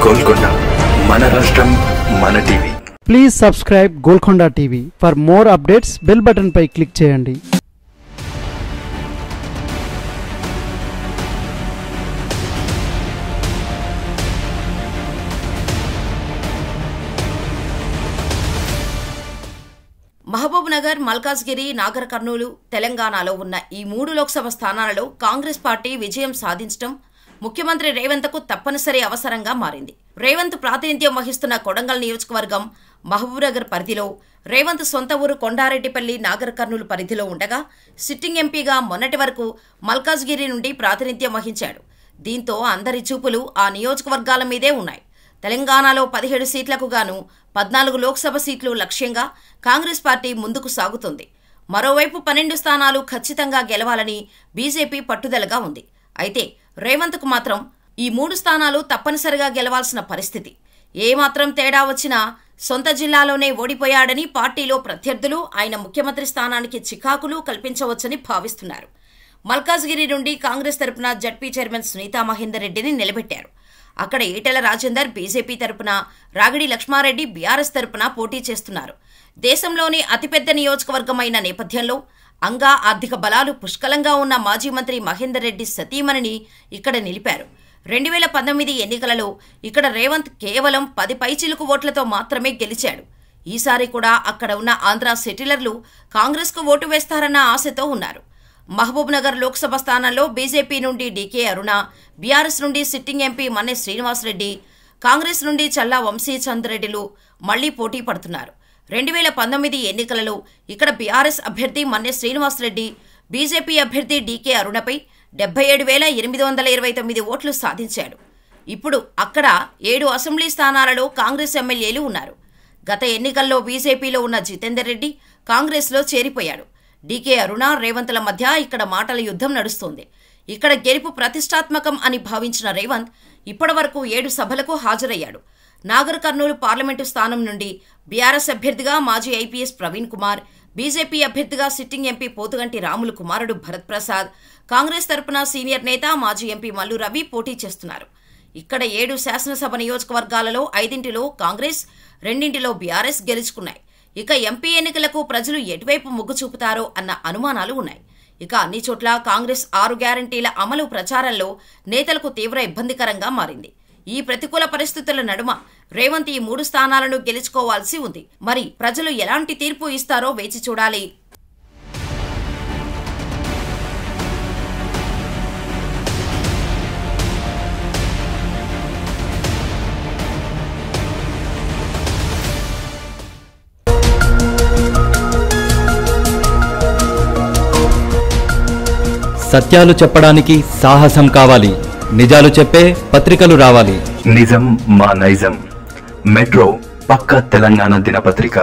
గోల్కొండ మన రాష్ట్రం మన TV. Please subscribe Golkonda TV. For more updates bell button పై క్లిక్ చేయండి. మహబూబ్ నగర్, మల్కాజ్గిరి, నాగర్ కర్నూలు తెలంగాణలో ఉన్న ఈ 3 లోక్సభ స్థానాలలో కాంగ్రెస్ పార్టీ విజయం సాధించడం ముఖ్యమంత్రి రేవంత్కు తప్పనిసరి అవసరంగా మారింది. రేవంత్ ప్రాతినిధ్యం వహిస్తున్న కొడంగల్ నియోజకవర్గం మహబూబ్ నగర్ పరిధిలో, రేవంత్ సొంత ఊరు కొండారెడ్డిపల్లి నాగర్ కర్నూలు పరిధిలో ఉండగా సిట్టింగ్ ఎంపీగా మొన్నటి వరకు మల్కాజ్గిరి నుండి ప్రాతినిధ్యం వహించాడు. దీంతో అందరి చూపులు ఆ నియోజకవర్గాల మీదే ఉన్నాయి. తెలంగాణలో 17 సీట్లకు గాను 14 లోక్సభ సీట్లు లక్ష్యంగా కాంగ్రెస్ పార్టీ ముందుకు సాగుతుంది. మరోవైపు 12 స్థానాలు ఖచ్చితంగా గెలవాలని బీజేపీ పట్టుదలగా ఉంది. అయితే రేవంత్కు మాత్రం ఈ 3 స్థానాలు తప్పనిసరిగా గెలవాల్సిన పరిస్థితి. ఏమాత్రం తేడా వచ్చినా సొంత జిల్లాలోనే ఓడిపోయాడని పార్టీలో ప్రత్యర్థులు ఆయన ముఖ్యమంత్రి స్థానానికి చికాకులు కల్పించవచ్చని భావిస్తున్నారు. మల్కాజ్గిరి నుండి కాంగ్రెస్ తరపున జడ్పీ చైర్మన్ సునీతా మహేందర్ రెడ్డిని నిలబెట్టారు. అక్కడ ఈటెల రాజేందర్ బీజేపీ తరపున, రాగిడి లక్ష్మారెడ్డి బీఆర్ఎస్ తరపున పోటీ చేస్తున్నారు. దేశంలోని అతిపెద్ద నియోజకవర్గమైన నేపథ్యంలో అంగా ఆర్థిక బలాలు పుష్కలంగా ఉన్న మాజీ మంత్రి మహేందర్ రెడ్డి సతీమణిని ఇక్కడ నిలిపారు. 2019 ఎన్నికలలో ఇక్కడ రేవంత్ కేవలం 10 పైచిలుకు ఓట్లతో మాత్రమే గెలిచాడు. ఈసారి కూడా అక్కడ ఉన్న ఆంధ్ర సెటిలర్లు కాంగ్రెస్కు ఓటు వేస్తారన్న ఆశతో ఉన్నారు. మహబూబ్ నగర్ లోక్సభ స్థానంలో బీజేపీ నుండి డీకే అరుణ, బీఆర్ఎస్ నుండి సిట్టింగ్ ఎంపీ మన్నె శ్రీనివాసరెడ్డి, కాంగ్రెస్ నుండి చల్లా వంశీచంద్రెడ్డిలు మళ్లీ పోటీ పడుతున్నారు. 2019 ఎన్నికలలో ఇక్కడ బీఆర్ఎస్ అభ్యర్థి మన్నె శ్రీనివాసరెడ్డి బీజేపీ అభ్యర్థి డీకే అరుణపై 77,829 ఓట్లు సాధించాడు. ఇప్పుడు అక్కడ 7 అసెంబ్లీ స్థానాలలో కాంగ్రెస్ ఎమ్మెల్యేలు ఉన్నారు. గత ఎన్నికల్లో బీజేపీలో ఉన్న జితేందర్ రెడ్డి కాంగ్రెస్లో చేరిపోయాడు. డీకే అరుణ, రేవంత్ల మధ్య ఇక్కడ మాటల యుద్ధం నడుస్తోంది. ఇక్కడ గెలుపు ప్రతిష్టాత్మకం అని భావించిన రేవంత్ ఇప్పటి వరకు 7 సభలకు హాజరయ్యాడు. నాగర్ కర్నూలు పార్లమెంటు స్థానం నుండి బీఆర్ఎస్ అభ్యర్థిగా మాజీ ఐపీఎస్ ప్రవీణ్ కుమార్, బీజేపీ అభ్యర్థిగా సిట్టింగ్ ఎంపీ పోతుగంటి రాములు కుమారుడు భరత్ ప్రసాద్, కాంగ్రెస్ తరపున సీనియర్ నేత మాజీ ఎంపీ మల్లు రవి పోటీ చేస్తున్నారు. ఇక్కడ 7 శాసనసభ నియోజకవర్గాలలో 5 కాంగ్రెస్, 2 బీఆర్ఎస్ గెలుచుకున్నాయి. ఇక ఎంపీ ఎన్నికలకు ప్రజలు ఎటువైపు మొగ్గు చూపుతారో అన్న అనుమానాలు ఉన్నాయి. ఇక అన్ని చోట్ల కాంగ్రెస్ 6 గ్యారంటీల అమలు ప్రచారంలో నేతలకు తీవ్ర ఇబ్బందికరంగా మారింది. ఈ ప్రతికూల పరిస్థితుల నడుమ రేవంత్ ఈ 3 స్థానాలను గెలుచుకోవాల్సి ఉంది. మరి ప్రజలు ఎలాంటి తీర్పు ఇస్తారో వేచి చూడాలి. సత్యాలు చెప్పడానికి సాహసం కావాలి. నిజాలు చెప్పే పత్రికలు రావాలి. నిజం మా నైజం. మెట్రో పక్క తెలంగాణ దినపత్రిక.